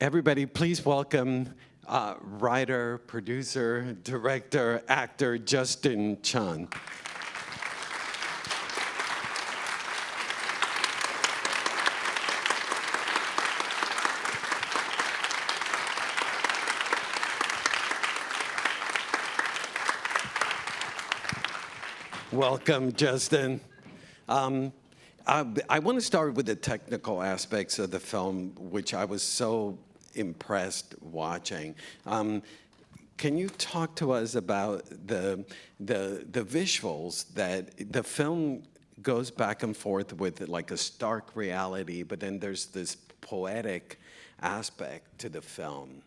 Everybody, please welcome writer, producer, director, actor, Justin Chon. Welcome, Justin. I want to start with the technical aspects of the film, which I was so impressed watching. Can you talk to us about the visuals that the film goes back and forth with, like a stark reality, but then there's this poetic aspect to the film.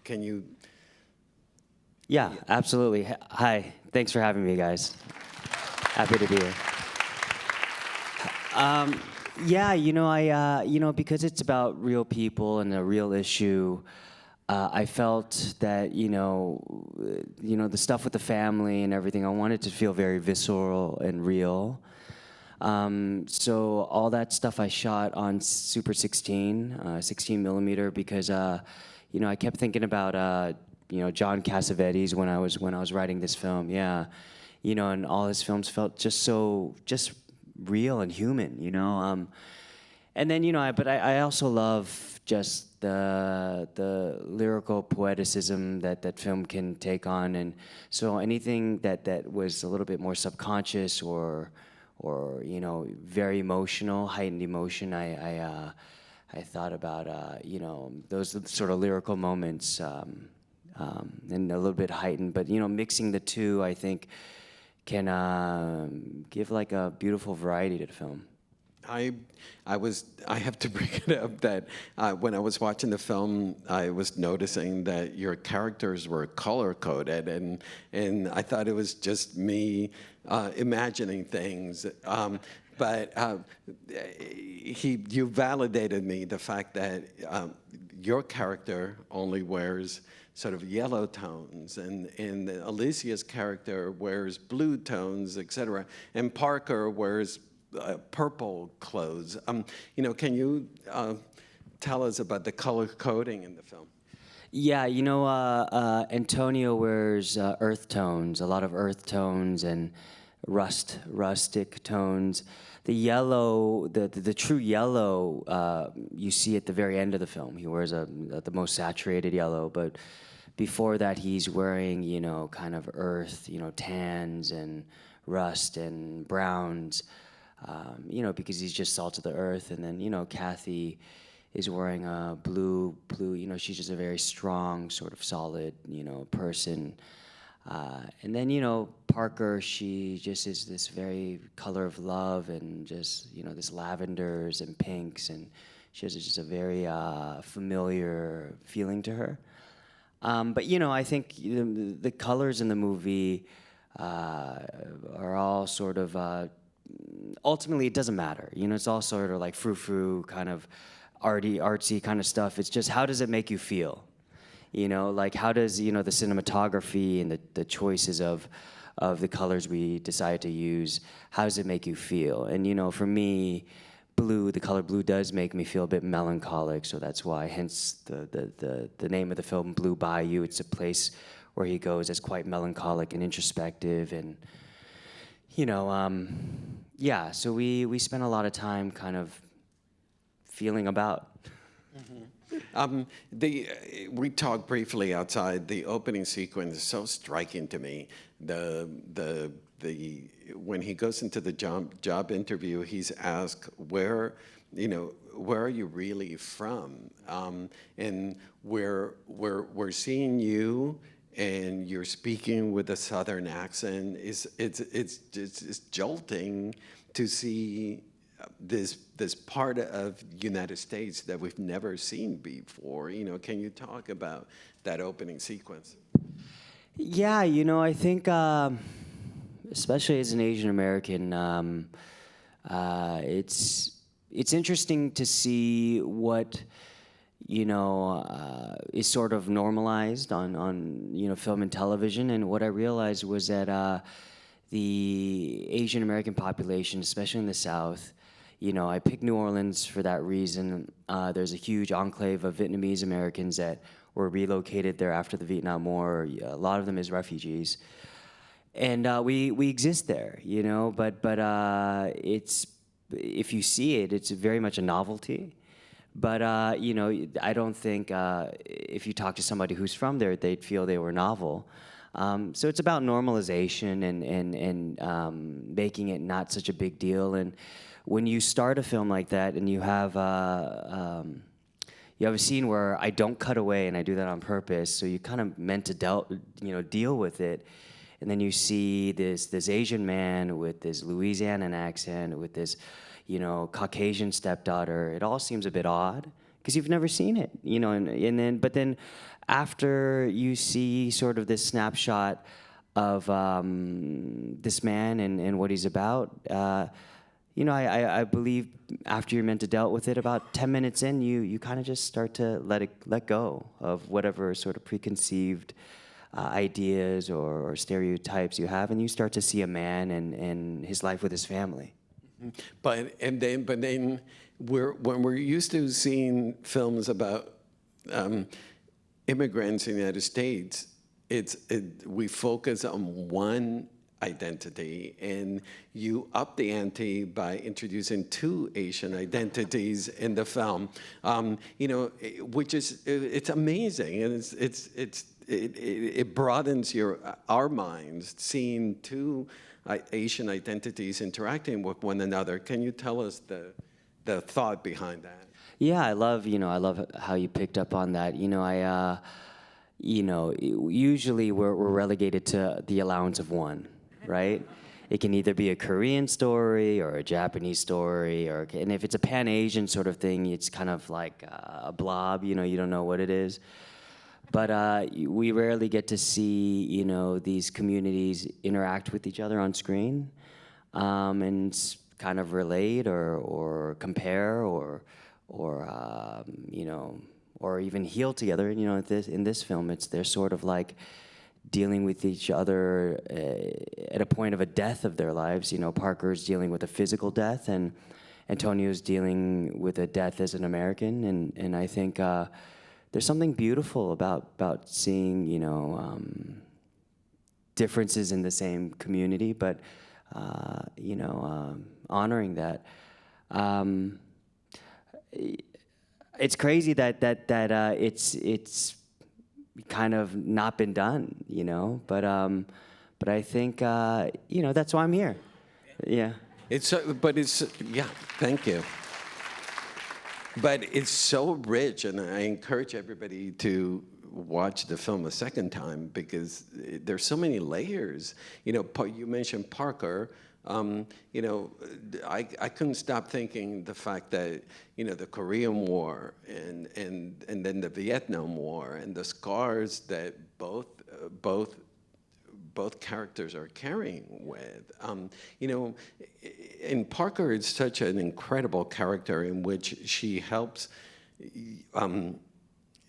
Can you? Yeah, absolutely. Hi, thanks for having me, guys. Happy to be here. Yeah, because it's about real people and a real issue, I felt that, the stuff with the family and everything, I wanted to feel very visceral and real. So all that stuff I shot on Super 16, 16 millimeter, because, I kept thinking about, John Cassavetes when I was writing this film, yeah. And all his films felt just real and human, and then but I also love just the lyrical poeticism that film can take on, and so anything that was a little bit more subconscious or very emotional, heightened emotion, I thought about those sort of lyrical moments, and a little bit heightened, but mixing the two, I think, can give like a beautiful variety to the film. I have to bring it up that when I was watching the film, I was noticing that your characters were color-coded, and I thought it was just me imagining things. But you validated me, the fact that your character only wears sort of yellow tones, and Alicia's character wears blue tones, etc. And Parker wears purple clothes. Can you tell us about the color coding in the film? Yeah, Antonio wears earth tones, a lot of earth tones and rustic tones. The yellow, the true yellow, you see at the very end of the film. He wears the most saturated yellow, but before that he's wearing, kind of earth, tans and rust and browns, because he's just salt of the earth. And then, Kathy is wearing a blue, she's just a very strong, sort of solid, person. And then, Parker, she just is this very color of love and just, this lavenders and pinks, and she has just a very familiar feeling to her. But, I think the colors in the movie are all sort of, ultimately it doesn't matter. It's all sort of like frou-frou, kind of artsy kind of stuff. It's just, how does it make you feel? Like how does, the cinematography and the choices of the colors we decide to use, how does it make you feel? And, for me, the color blue does make me feel a bit melancholic, so that's why, hence the name of the film, Blue Bayou. It's a place where he goes that's quite melancholic and introspective, and, yeah, so we spent a lot of time kind of feeling about. Mm-hmm. We talked briefly outside. The opening sequence is so striking to me. When he goes into the job interview, he's asked where are you really from? And we're seeing you, and you're speaking with a Southern accent. It's jolting to see this part of United States that we've never seen before. Can you talk about that opening sequence? Yeah, I think, especially as an Asian American, it's interesting to see what is sort of normalized on film and television. And what I realized was that the Asian American population, especially in the South, I picked New Orleans for that reason. There's a huge enclave of Vietnamese Americans that were relocated there after the Vietnam War, a lot of them as refugees. And we exist there, but it's, if you see it, it's very much a novelty. But, I don't think if you talk to somebody who's from there, they'd feel they were novel. So it's about normalization and making it not such a big deal. And when you start a film like that and you have a scene where I don't cut away, and I do that on purpose, so you kind of meant to deal with it. And then you see this Asian man with this Louisianan accent, with this Caucasian stepdaughter. It all seems a bit odd because you've never seen it, but then after you see sort of this snapshot of this man and what he's about, I believe after you're meant to dealt with it, about 10 minutes in, you kind of just start to let go of whatever sort of preconceived ideas or stereotypes you have, and you start to see a man and his life with his family. But then when we're used to seeing films about immigrants in the United States, we focus on one identity, and you up the ante by introducing two Asian identities in the film, which is, it's amazing, and it broadens our minds seeing two Asian identities interacting with one another. Can you tell us the thought behind that? Yeah, I love how you picked up on that. Usually we're relegated to the allowance of one, right? It can either be a Korean story or a Japanese story, and if it's a Pan-Asian sort of thing, it's kind of like a blob, you don't know what it is. But we rarely get to see, these communities interact with each other on screen, and kind of relate or compare or even heal together. In this film, they're sort of like dealing with each other at a point of a death of their lives. Parker's dealing with a physical death, and Antonio's dealing with a death as an American, and I think there's something beautiful about seeing, differences in the same community, but honoring that. It's crazy that it's kind of not been done, but I think that's why I'm here. Yeah. Yeah. Thank you. But it's so rich, and I encourage everybody to watch the film a second time because there's so many layers. You mentioned Parker. I couldn't stop thinking the fact that the Korean War and then the Vietnam War and the scars that both characters are carrying with. And Parker is such an incredible character in which she helps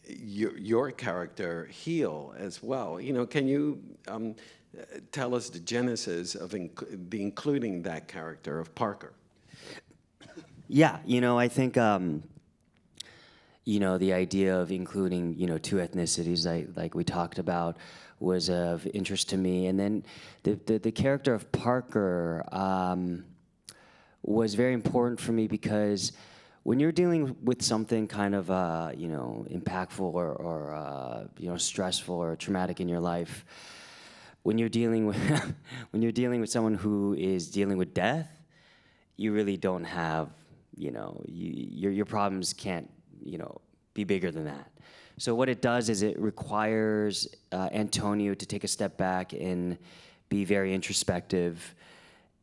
your character heal as well. Can you tell us the genesis of including that character of Parker? Yeah, I think the idea of including two ethnicities like we talked about was of interest to me, and then the character of Parker was very important for me because when you're dealing with something kind of impactful or stressful or traumatic in your life, when you're dealing with someone who is dealing with death, you really don't have your problems can't be bigger than that. So what it does is it requires Antonio to take a step back and be very introspective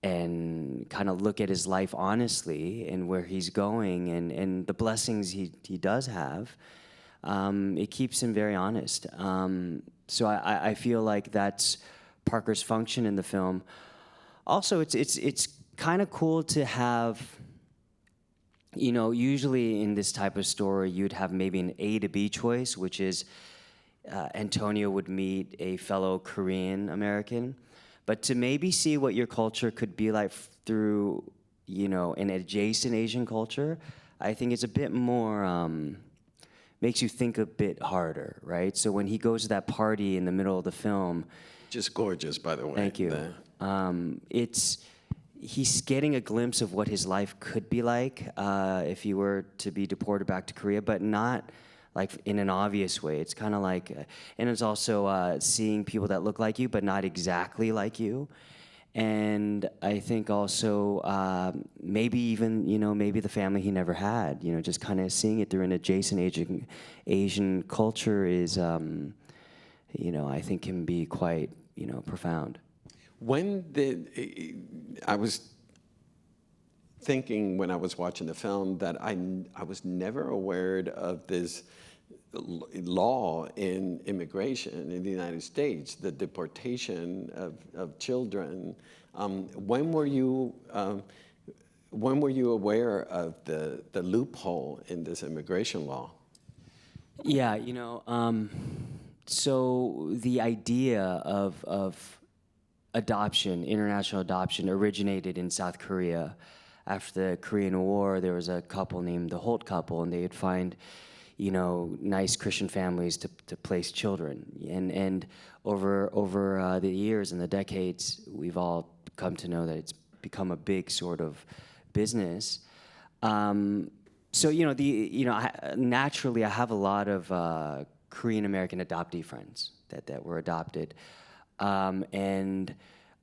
and kind of look at his life honestly and where he's going and the blessings he does have. It keeps him very honest. So I feel like that's Parker's function in the film. Also, it's kind of cool to have. Usually in this type of story, you'd have maybe an A to B choice, which is Antonio would meet a fellow Korean American. But to maybe see what your culture could be like through, an adjacent Asian culture, I think it's a bit more, makes you think a bit harder, right? So when he goes to that party in the middle of the film, Just gorgeous, by the way. thank you. He's getting a glimpse of what his life could be like if he were to be deported back to Korea, but not like in an obvious way. It's kind of like, and it's also seeing people that look like you, but not exactly like you. And I think also maybe even, maybe the family he never had, just kind of seeing it through an adjacent Asian culture is, I think can be quite, profound. When did, I was thinking when I was watching the film that I was never aware of this law in immigration in the United States, the deportation of children. When were you aware of the loophole in this immigration law? Yeah, so the idea of adoption, international adoption, originated in South Korea. After the Korean War, there was a couple named the Holt couple, and they would find, nice Christian families to place children. And over the years and the decades, we've all come to know that it's become a big sort of business. So naturally, I have a lot of Korean American adoptee friends that were adopted. And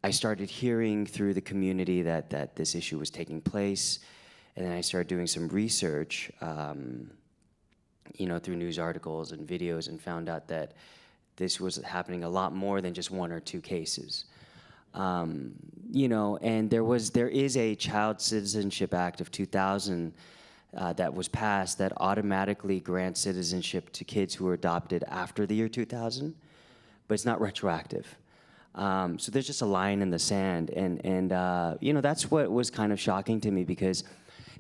I started hearing through the community that this issue was taking place, and then I started doing some research, through news articles and videos, and found out that this was happening a lot more than just one or two cases. And there is a Child Citizenship Act of 2000 that was passed that automatically grants citizenship to kids who were adopted after the year 2000, but it's not retroactive. So there's just a line in the sand, and that's what was kind of shocking to me, because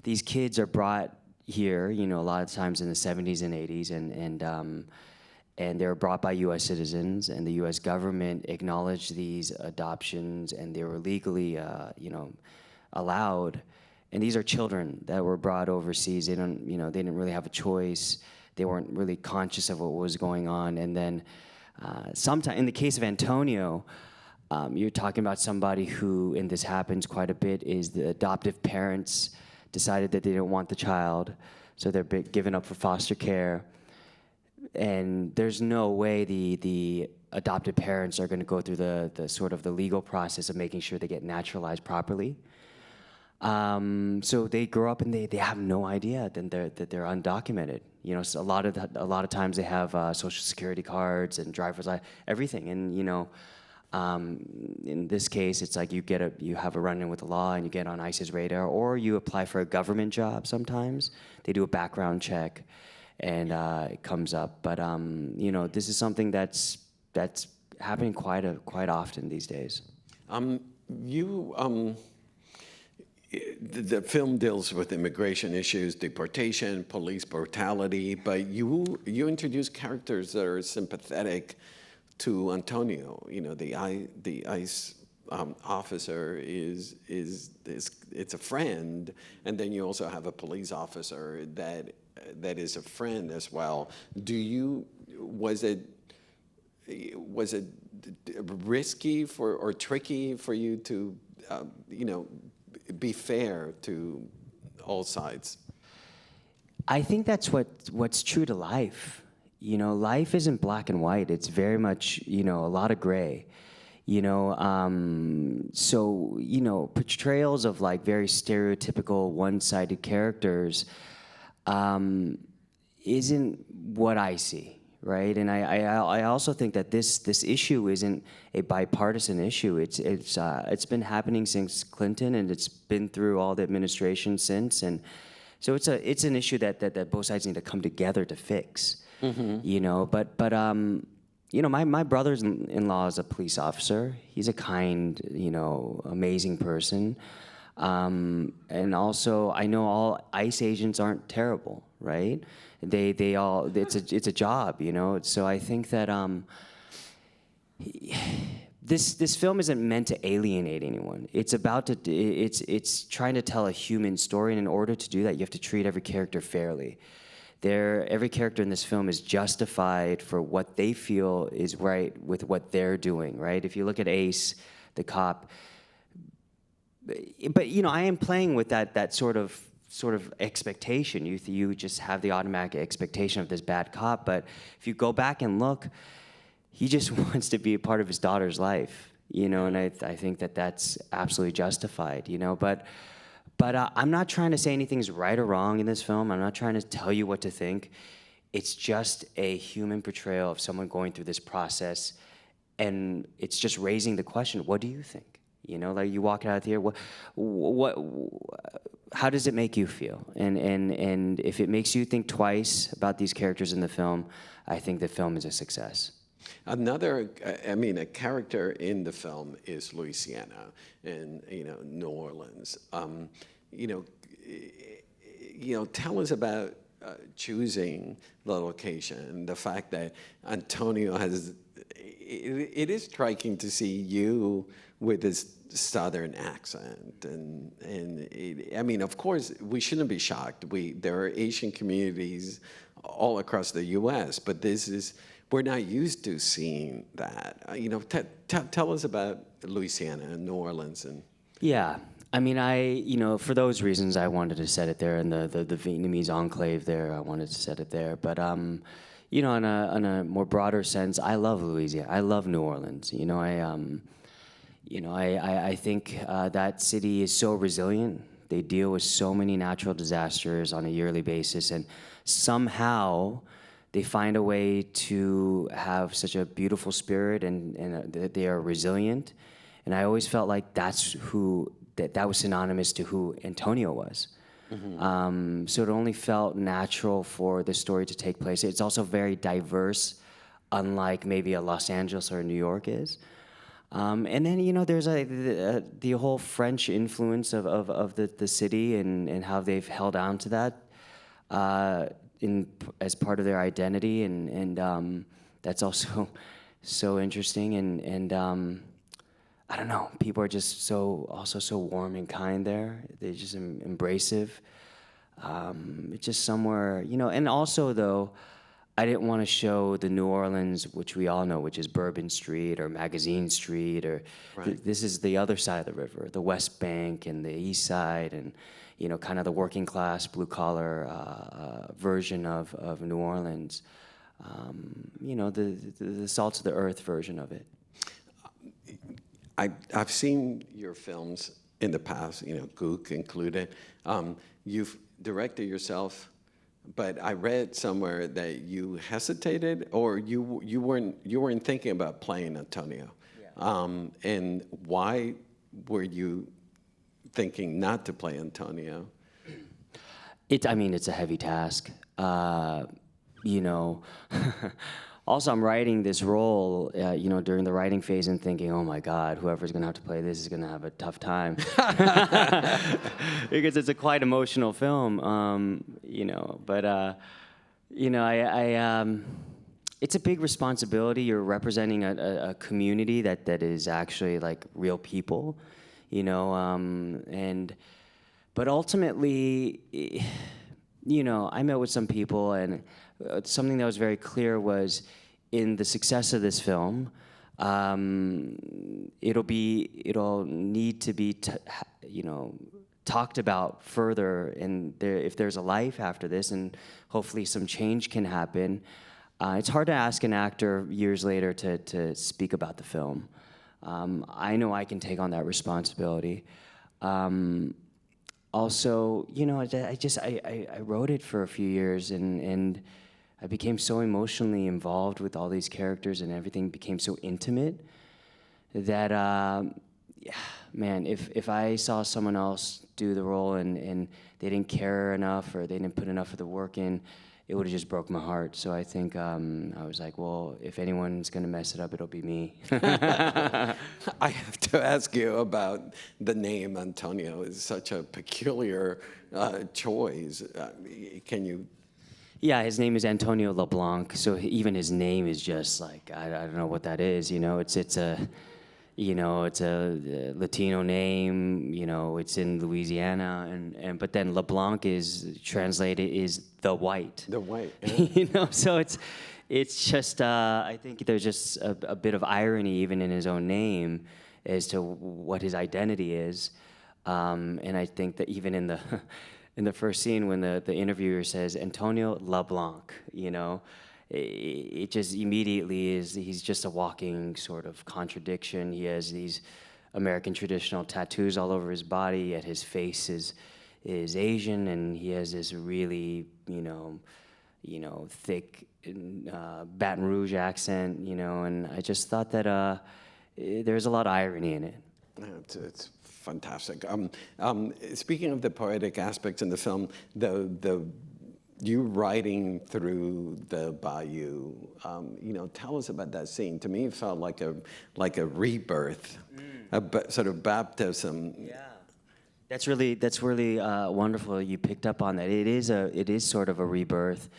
these kids are brought here, a lot of times in the 70s and 80s, and they were brought by U.S. citizens, and the U.S. government acknowledged these adoptions, and they were legally, allowed. And these are children that were brought overseas. They didn't really have a choice. They weren't really conscious of what was going on, and then. Sometimes, in the case of Antonio, you're talking about somebody who, and this happens quite a bit, is the adoptive parents decided that they don't want the child, so they're given up for foster care. And there's no way the adopted parents are going to go through the sort of the legal process of making sure they get naturalized properly. So they grow up and they have no idea that they're undocumented. So a lot of times they have social security cards and driver's license, everything. And in this case, it's like you have a run-in with the law and you get on ICE's radar, or you apply for a government job. Sometimes they do a background check, and it comes up. But this is something that's happening quite often these days. The film deals with immigration issues, deportation, police brutality, but you introduce characters that are sympathetic to Antonio. The ICE officer is it's a friend, and then you also have a police officer that is a friend as well. Was it risky or tricky for you to be fair to all sides? I think that's what's true to life. Life isn't black and white. It's very much, a lot of gray. So, portrayals of like very stereotypical one-sided characters isn't what I see, right? And I also think that this issue isn't a bipartisan issue. It's been happening since Clinton, and it's been through all the administrations since, and so it's an issue that both sides need to come together to fix. Mm-hmm. But my brother-in-law is a police officer. He's a kind, amazing person. And also, I know all ICE agents aren't terrible, right? They all, it's a job, So I think that this film isn't meant to alienate anyone. It's about to it's trying to tell a human story, and in order to do that, you have to treat every character fairly. Every character in this film is justified for what they feel is right with what they're doing, right? If you look at Ace, the cop, but you know, I am playing with that sort of expectation. You just have the automatic expectation of this bad cop, but if you go back and look, he just wants to be a part of his daughter's life, you know, and I think that's absolutely justified, you know, but I'm not trying to say anything's right or wrong in this film. I'm not trying to tell you what to think. It's just a human portrayal of someone going through this process, and it's just raising the question, what do you think? You know, like you walk out here, how does it make you feel? And if it makes you think twice about these characters in the film, I think the film is a success. Another, I mean, a character in the film is Louisiana and, you know, New Orleans. You know, tell us about choosing the location, the fact that Antonio has, it is striking to see you with this Southern accent, I mean, of course, we shouldn't be shocked. There are Asian communities all across the U.S., but we're not used to seeing that. You know, tell us about Louisiana and New Orleans and. Yeah, I mean, you know, for those reasons, I wanted to set it there in the Vietnamese enclave there. I wanted to set it there, but you know, on a more broader sense, I love Louisiana. I love New Orleans. You know, I think that city is so resilient. They deal with so many natural disasters on a yearly basis, and somehow they find a way to have such a beautiful spirit, and they are resilient. And I always felt like that was synonymous to who Antonio was. Mm-hmm. So it only felt natural for the story to take place. It's also very diverse, unlike maybe a Los Angeles or a New York is. And then, you know, there's the whole French influence of the city and how they've held on to that as part of their identity, and that's also so interesting. And I don't know, people are just also so warm and kind there. They're just embracive. It's just somewhere, you know. And also, though, I didn't want to show the New Orleans, which we all know, which is Bourbon Street or Magazine Street, or right. This is the other side of the river, the West Bank and the East Side, and you know, kind of the working class, blue collar version of New Orleans. You know, the salt of the earth version of it. I've seen your films in the past, you know, Gook included. You've directed yourself. But I read somewhere that you hesitated, or you weren't thinking about playing Antonio. Yeah. And why were you thinking not to play Antonio? I mean, it's a heavy task. You know, also I'm writing this role, you know, during the writing phase and thinking, oh my God, whoever's gonna have to play this is gonna have a tough time. Because it's a quite emotional film, you know, but, you know, it's a big responsibility. You're representing a community that is actually like real people, you know, but ultimately, you know, I met with some people, and something that was very clear was in the success of this film, it'll need to be, you know, talked about further, and if there's a life after this, and hopefully some change can happen. It's hard to ask an actor years later to speak about the film. I know I can take on that responsibility. Also, you know, I wrote it for a few years, and I became so emotionally involved with all these characters, and everything became so intimate that, yeah, man, if I saw someone else do the role and they didn't care enough, or they didn't put enough of the work in, it would have just broke my heart. So I think I was like, well, if anyone's gonna mess it up, it'll be me. I have to ask you about the name Antonio. It's such a peculiar choice. Can you? Yeah, his name is Antonio LeBlanc. So even his name is just like, I don't know what that is. You know, it's a. It's a Latino name. It's in Louisiana, but then LeBlanc is translated is the white. The white. Yeah. So it's just I think there's just a bit of irony even in his own name as to what his identity is, and I think that even in the in the first scene when the interviewer says Antonio LeBlanc, it just immediately he's just a walking sort of contradiction. He has these American traditional tattoos all over his body, yet his face is Asian, and he has this really thick Baton Rouge accent, and I just thought that there's a lot of irony in it. Yeah, it's fantastic. Speaking of the poetic aspects in the film, you riding through the Bayou, tell us about that scene. To me, it felt like a rebirth, sort of baptism. Yeah, that's really wonderful. You picked up on that. It is sort of a rebirth,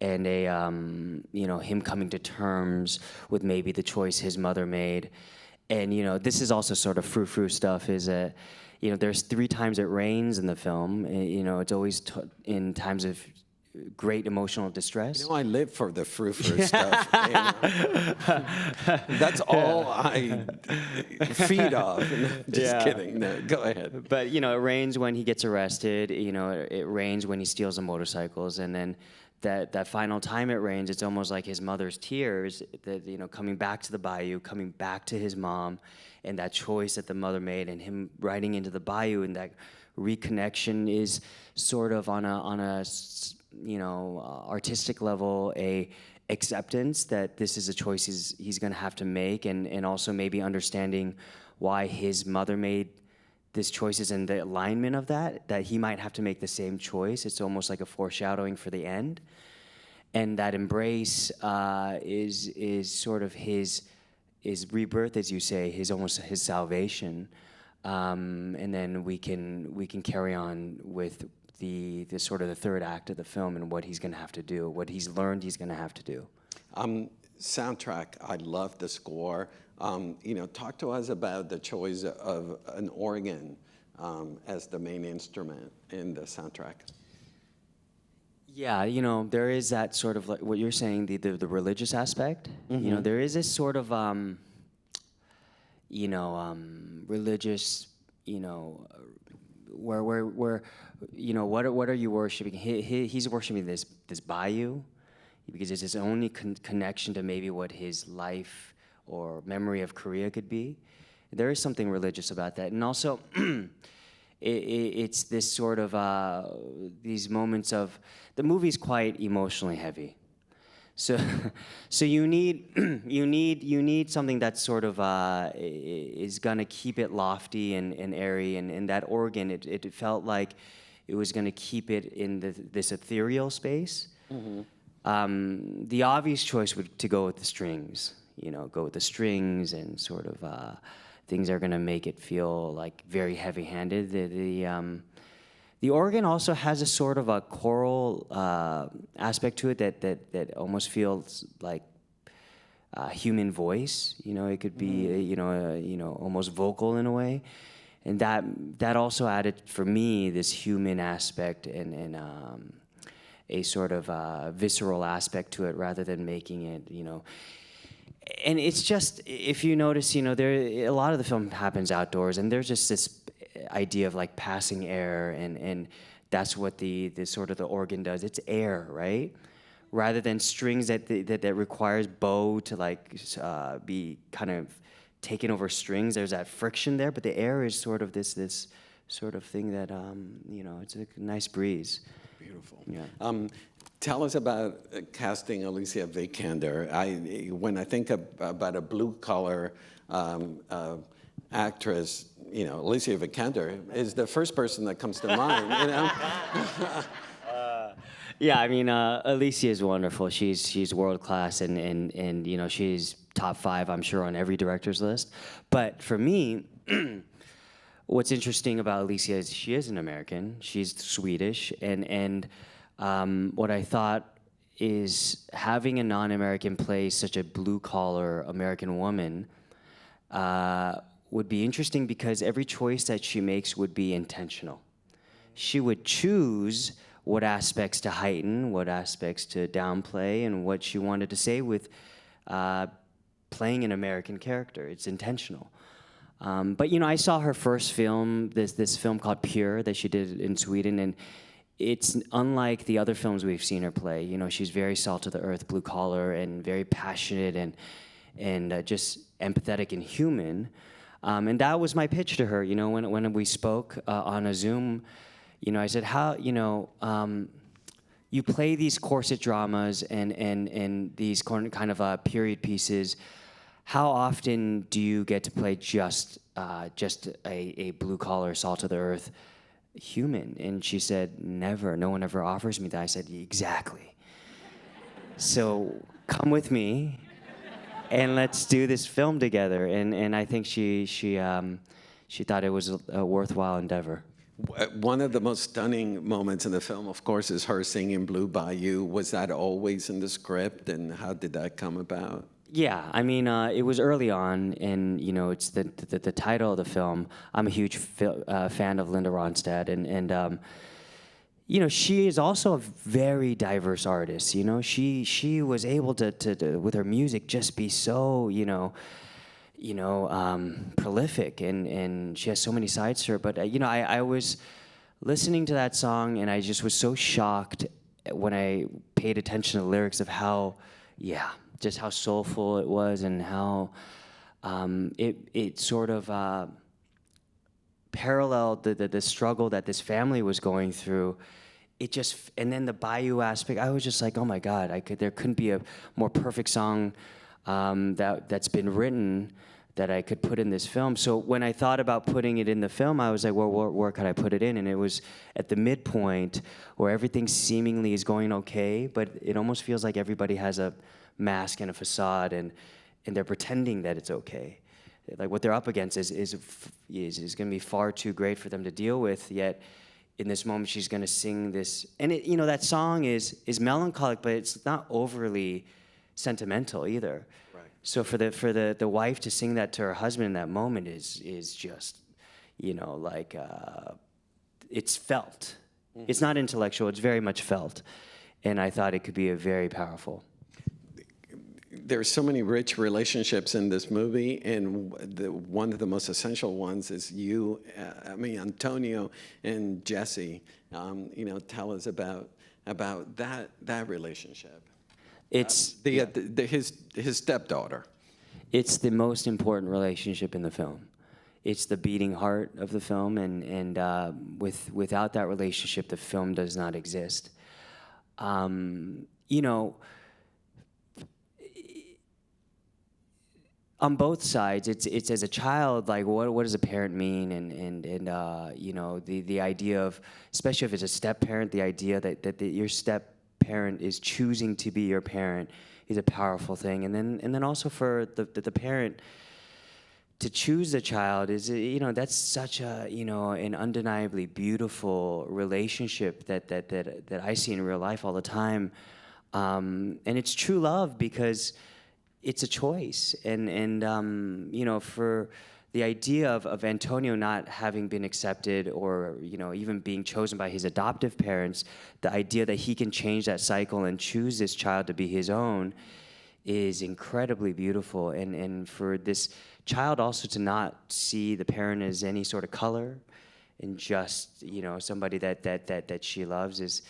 and him coming to terms with maybe the choice his mother made. And this is also sort of frou-frou stuff. Is that there's 3 times it rains in the film. It's always in times of great emotional distress. I live for the frou-frou stuff. That's all I feed off. Just kidding. No, go ahead. But it rains when he gets arrested. It rains when he steals the motorcycles, and then that final time it rains, it's almost like his mother's tears. That coming back to the Bayou, coming back to his mom, and that choice that the mother made, and him riding into the Bayou, and that reconnection is sort of on a artistic level, a acceptance that this is a choice he's going to have to make, and also maybe understanding why his mother made this choices and the alignment of that he might have to make the same choice. It's almost like a foreshadowing for the end, and that embrace is sort of his rebirth, as you say, almost his salvation, and then we can carry on with the sort of the third act of the film and what he's going to have to do, what he's learned he's going to have to do. Soundtrack, I love the score. Talk to us about the choice of an organ as the main instrument in the soundtrack. Yeah, there is that sort of like what you're saying, the religious aspect. Mm-hmm. There is this sort of religious, where what are you worshiping? He's worshiping this Bayou because it's his only connection to maybe what his life or memory of Korea could be. There is something religious about that, and also it's this sort of these moments of the movie's quite emotionally heavy. So you need something that sort of is gonna keep it lofty and airy, and that organ it felt like it was gonna keep it in this ethereal space. Mm-hmm. The obvious choice would to go with the strings, go with the strings and sort of things that are gonna make it feel like very heavy-handed. The organ also has a sort of a choral aspect to it that almost feels like a human voice. It could be almost vocal in a way, and that also added for me this human aspect and a sort of visceral aspect to it rather than making it And it's just, if you notice, a lot of the film happens outdoors, and there's just this idea of like passing air, and that's what the sort of the organ does. It's air, right? Rather than strings that requires bow to like be kind of taken over strings. There's that friction there, but the air is sort of this sort of thing that it's a nice breeze. Beautiful. Yeah. Tell us about casting Alicia Vikander. When I think about a blue-collar actress, Alicia Vikander is the first person that comes to mind. Yeah, I mean, Alicia is wonderful. She's world class, and she's top 5, I'm sure, on every director's list. But for me, what's interesting about Alicia is she is an American. She's Swedish, and what I thought is having a non-American play such a blue-collar American woman would be interesting because every choice that she makes would be intentional. She would choose what aspects to heighten, what aspects to downplay, and what she wanted to say with playing an American character. It's intentional. But you know, I saw her first film, this film called Pure that she did in Sweden, and it's unlike the other films we've seen her play. You know, she's very salt of the earth, blue collar, and very passionate and just empathetic and human. And that was my pitch to her. You know, when we spoke on a Zoom, you know, I said, how, you know, you play these corset dramas and these kind of period pieces. How often do you get to play just a blue collar, salt of the earth human? And she said, never. No one ever offers me that. I said, exactly. So come with me, and let's do this film together. And I think she thought it was a worthwhile endeavor. One of the most stunning moments in the film, of course, is her singing Blue Bayou. Was that always in the script, and how did that come about? Yeah, I mean, it was early on, and you know, it's the title of the film. I'm a huge fan of Linda Ronstadt, and you know, she is also a very diverse artist. You know, she was able to with her music just be so prolific, and she has so many sides to her. But you know, I was listening to that song, and I just was so shocked when I paid attention to the lyrics of how, just how soulful it was, and how it sort of paralleled the struggle that this family was going through. It just, and then the Bayou aspect, I was just like, oh my God, there couldn't be a more perfect song that's been written that I could put in this film. So when I thought about putting it in the film, I was like, well, where could I put it in? And it was at the midpoint where everything seemingly is going okay, but it almost feels like everybody has a mask and a facade, and they're pretending that it's okay. Like what they're up against is going to be far too great for them to deal with. Yet, in this moment, she's going to sing this, and you know, that song is melancholic, but it's not overly sentimental either. Right. So for the wife to sing that to her husband in that moment is just, you know, like it's felt. Mm-hmm. It's not intellectual. It's very much felt, and I thought it could be a very powerful. There's so many rich relationships in this movie, and one of the most essential ones is Antonio and Jesse. You know, tell us about that relationship. It's his stepdaughter. It's the most important relationship in the film. It's the beating heart of the film, and without that relationship, the film does not exist. You know, on both sides, it's as a child, like what does a parent mean, and you know, the idea of, especially if it's a step parent, the idea that your step parent is choosing to be your parent is a powerful thing, and then also for the parent to choose the child is, you know, that's such a, you know, an undeniably beautiful relationship that I see in real life all the time, and it's true love because it's a choice, and you know, for the idea of Antonio not having been accepted, or you know, even being chosen by his adoptive parents, the idea that he can change that cycle and choose this child to be his own is incredibly beautiful, and for this child also to not see the parent as any sort of color, and just, you know, somebody that she loves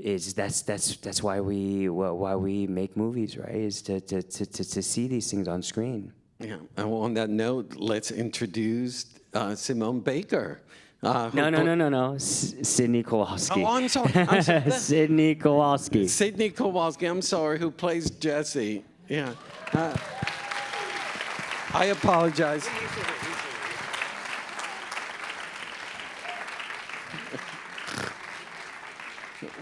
that's why we make movies, right? Is to see these things on screen. Yeah. And on that note, let's introduce Simone Baker. No. Sidney Kowalski. Oh, I'm sorry. Sidney Kowalski. Sidney Kowalski. I'm sorry. Who plays Jesse? Yeah. I apologize.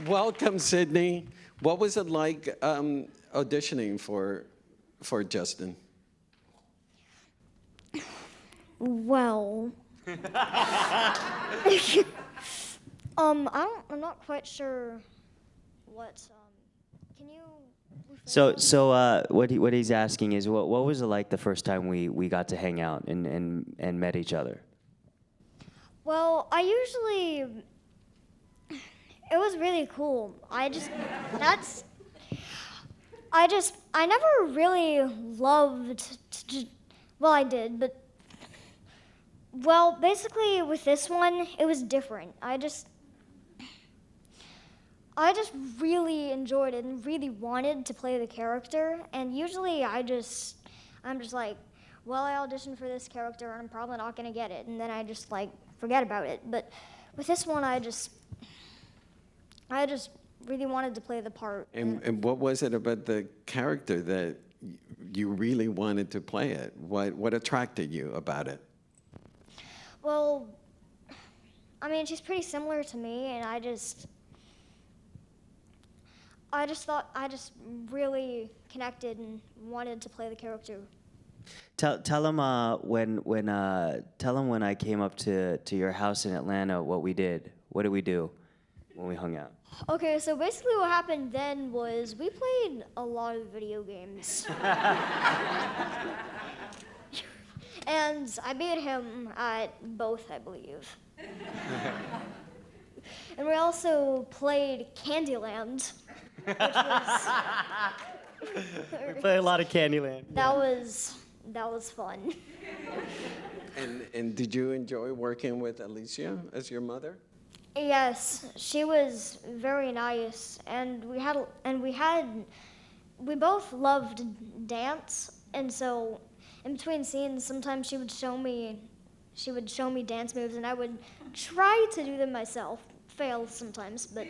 Welcome, Sidney. What was it like auditioning for Justin? Well, I'm not quite sure what. Can you What he's asking is, what was it like the first time we got to hang out and met each other? Well, it was really cool. I never really loved, well, I did, but, well, basically with this one, it was different. I just really enjoyed it and really wanted to play the character. And usually I'm just like, well, I auditioned for this character and I'm probably not gonna get it. And then I just like forget about it. But with this one, I just really wanted to play the part. And what was it about the character that you really wanted to play it? What attracted you about it? Well, I mean, she's pretty similar to me, and I just really connected and wanted to play the character. Tell him when I came up to your house in Atlanta what we did. What did we do when we hung out? Okay, so basically what happened then was we played a lot of video games. And I beat him at both, I believe. And we also played Candyland, which was... We played a lot of Candyland. That was fun. And did you enjoy working with Alicia as your mother? Yes, she was very nice, and we both loved dance, and so in between scenes, sometimes she would show me dance moves, and I would try to do them myself. Fail sometimes, but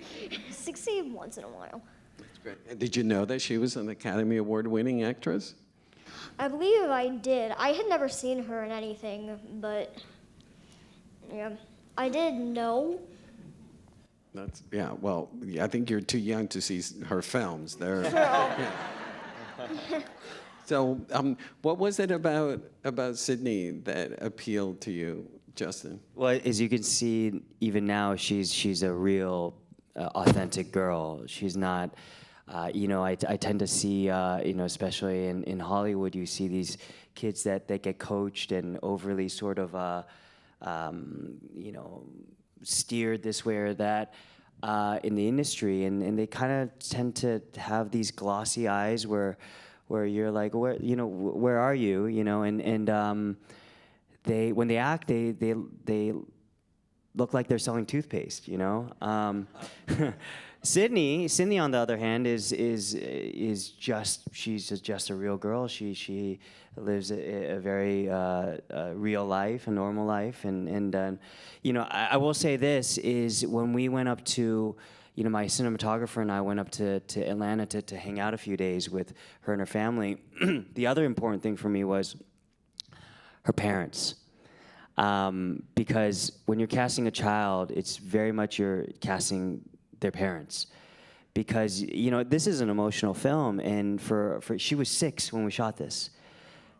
succeed once in a while. That's great. And did you know that she was an Academy Award-winning actress? I believe I did. I had never seen her in anything, but yeah, I did know. Well, I think you're too young to see her films. They're, yeah. So, what was it about Sydney that appealed to you, Justin? Well, as you can see, even now, she's a real, authentic girl. She's not, I tend to see, especially in Hollywood, you see these kids that get coached and overly sort of, steered this way or that in the industry, and they kind of tend to have these glossy eyes where you're like, where are you, and they, when they act, they look like they're selling toothpaste, Sydney, on the other hand, is just a real girl. She lives a very real life, a normal life, and I will say this is when we went up to, my cinematographer and I went up to Atlanta to hang out a few days with her and her family. The other important thing for me was her parents. Because when you're casting a child, it's very much you're casting their parents. Because, this is an emotional film, and for she was 6 when we shot this.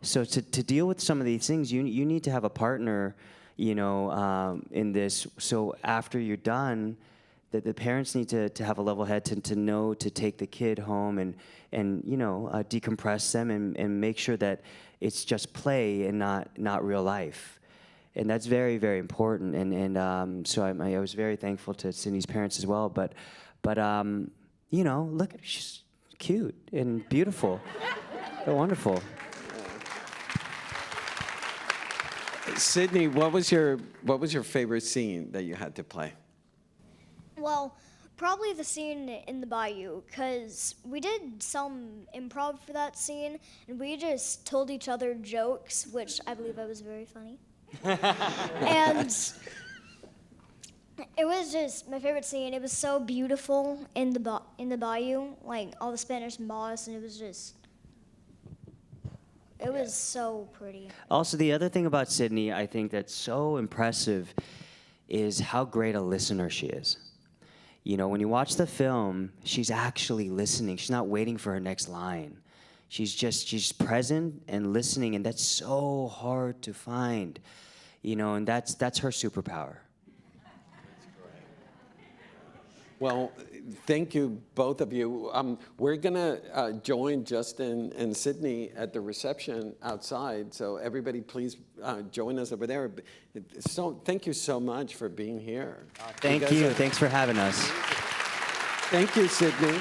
So to deal with some of these things, you need to have a partner, in this. So after you're done, the parents need to have a level head to know to take the kid home and decompress them and make sure that it's just play and not real life. And that's very, very important. And so I was very thankful to Sydney's parents as well. But look, she's cute and beautiful. They're wonderful. Sydney, what was your favorite scene that you had to play? Well, probably the scene in the Bayou, because we did some improv for that scene, and we just told each other jokes, which I believe I was very funny. And it was just my favorite scene. It was so beautiful in the Bayou, like all the Spanish moss, and it was so pretty. Also, the other thing about Sydney, I think that's so impressive, is how great a listener she is. When you watch the film, she's actually listening. She's not waiting for her next line. She's present and listening, and that's so hard to find, and that's her superpower. Well, thank you, both of you. We're going to join Justin and Sydney at the reception outside, so everybody please join us over there. So thank you so much for being here. Thank you. Thanks for having us. Thank you, Sydney.